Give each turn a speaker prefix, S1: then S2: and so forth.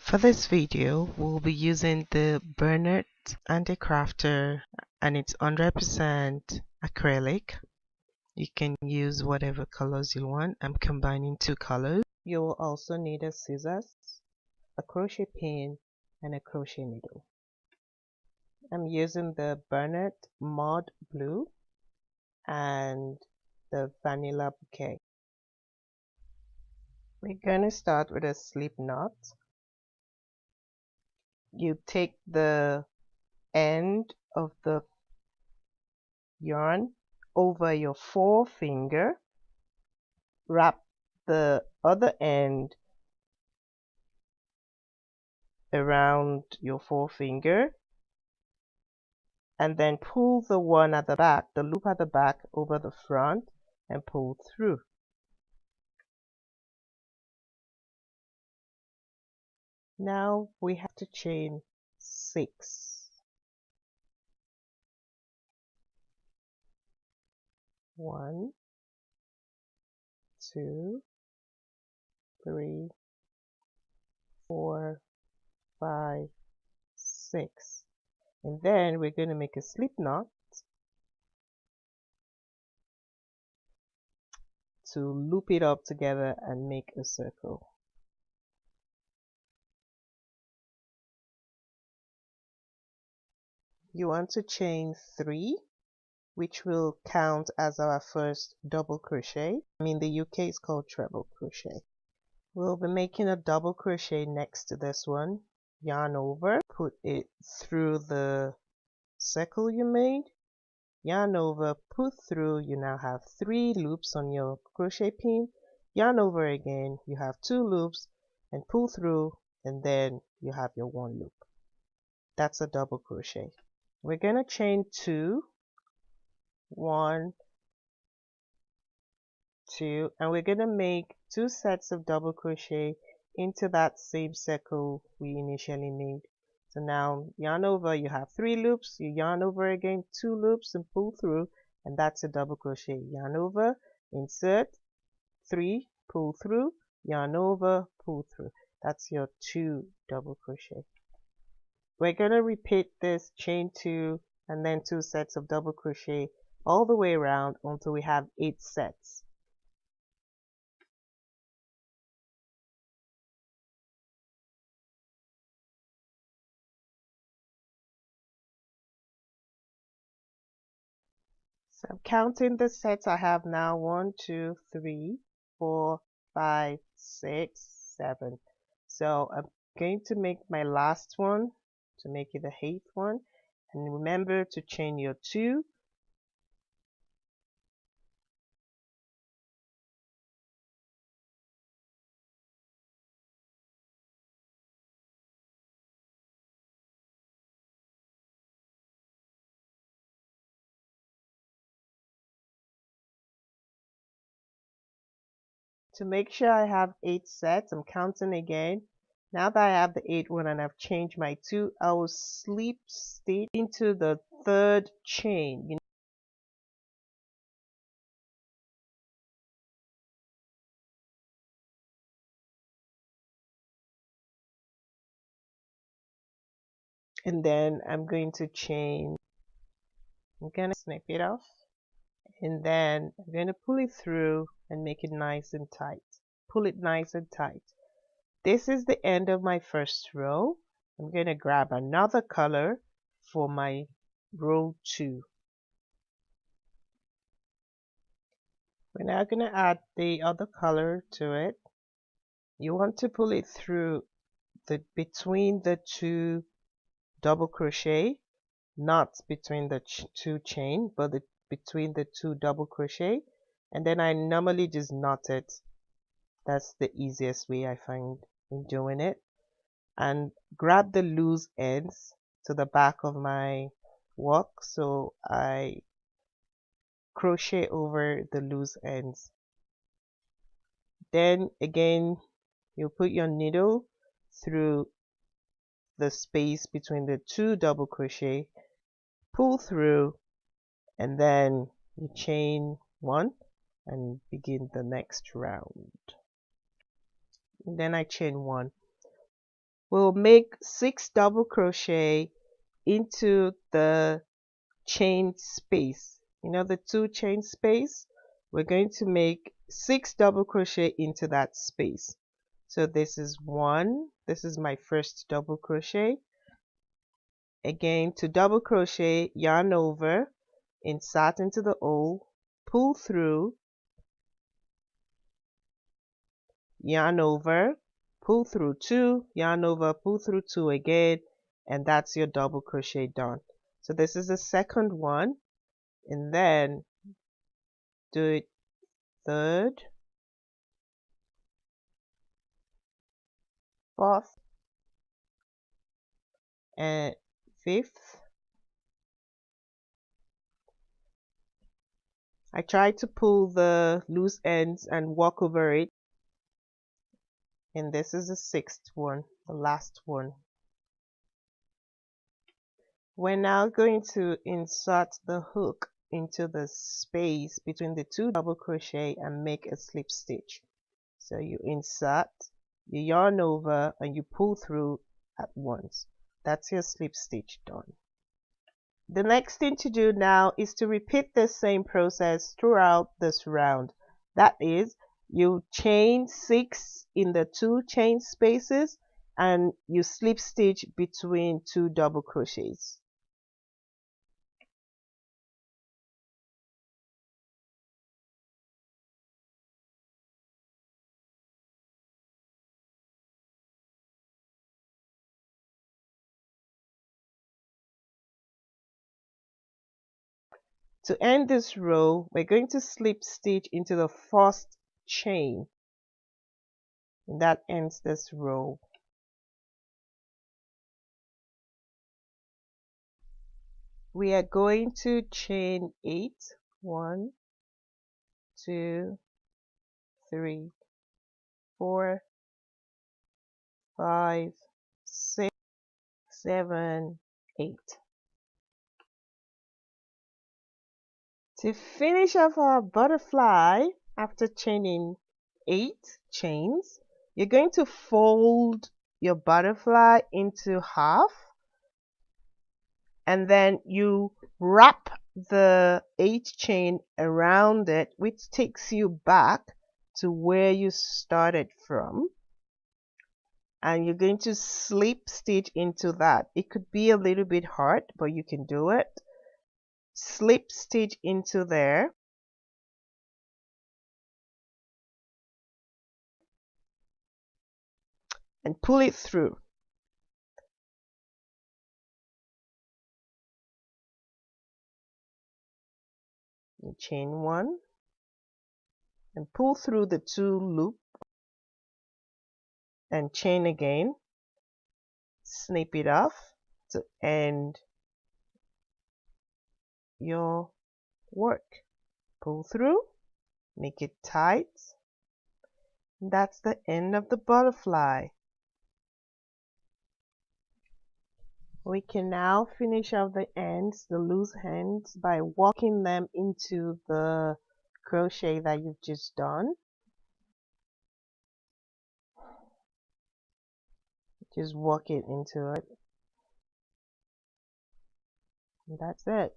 S1: For this video, we'll be using the Bernat Crafter, and it's 100% acrylic. You can use whatever colors you want. I'm combining two colors. You will also need a scissors, a crochet pin, and a crochet needle. I'm using the Bernat Mod blue and the vanilla bouquet. We're going to start with a slip knot. You take the end of the yarn over your forefinger, wrap the other end around your forefinger, and then pull the one at the back, the loop at the back, over the front and pull through. Now we have to chain 6. 1, 2, 3, 4, 5, 6. And then we're going to make a slip knot to loop it up together and make a circle. You want to chain 3, which will count as our first double crochet. In the UK it's called treble crochet. We'll be making a double crochet next to this one. Yarn over, put it through the circle you made, yarn over, put through. You now have 3 loops on your crochet pin. Yarn over again, you have 2 loops, and pull through, and then you have your 1 loop. That's a double crochet. We're going to chain 2, 1, 2, and we're going to make 2 sets of double crochet into that same circle we initially made. So now yarn over, you have 3 loops, you yarn over again, 2 loops, and pull through, and that's a double crochet. Yarn over, insert, 3, pull through, yarn over, pull through. That's your 2 double crochet. We're going to repeat this, chain 2 and then 2 sets of double crochet all the way around until we have 8 sets. So I'm counting the sets I have now. 1, 2, 3, 4, 5, 6, 7. So I'm going to make my last one to make it the 8th one, and remember to chain your 2, to make sure I have 8 sets. I'm counting again. Now that I have the 8th one and I've changed my 2, I will slip stitch into the 3rd chain. And then I'm going to chain. I'm going to snip it off, and then I'm going to pull it through and make it nice and tight. Pull it nice and tight. This is the end of my first row. I'm going to grab another color for my row 2. We're now going to add the other color to it. You want to pull it through between the 2 double crochet, not between the 2 chain, but between the 2 double crochet, and then I normally just knot it. That's the easiest way I find in doing it. And grab the loose ends to the back of my work, so I crochet over the loose ends. Then again, you put your needle through the space between the 2 double crochet, pull through, and then you chain 1 and begin the next round. And then I chain 1. we'll make 6 double crochet into the chain space. You know, the 2 chain space, we're going to make 6 double crochet into that space. So this is 1, this is my first double crochet. Again, to double crochet, yarn over, insert into the hole, pull through, yarn over, pull through 2, yarn over, pull through 2 again, and that's your double crochet done. So this is the second one, and then do it third, fourth, and fifth. I try to pull the loose ends and walk over it, and this is the sixth one, the last one. We're now going to insert the hook into the space between the 2 double crochet and make a slip stitch. So you insert, you yarn over, and you pull through at once. That's your slip stitch done. The next thing to do now is to repeat the same process throughout this round. That is, you chain 6 in the 2 chain spaces and you slip stitch between 2 double crochets. To end this row, we're going to slip stitch into the first chain, and that ends this row. We are going to chain 8, 1, 2, 3, 4, 5, 6, 7, 8. To finish off our butterfly, after chaining 8 chains, you're going to fold your butterfly into half, and then you wrap the 8th chain around it, which takes you back to where you started from, and you're going to slip stitch into that. It could be a little bit hard, but you can do it. Slip stitch into there, and pull it through. You chain 1 and pull through the 2 loop and chain again, snip it off to end your work. Pull through, make it tight. That's the end of the butterfly. We can now finish off the ends, the loose ends, by walking them into the crochet that you've just done. Just walk it into it. And that's it.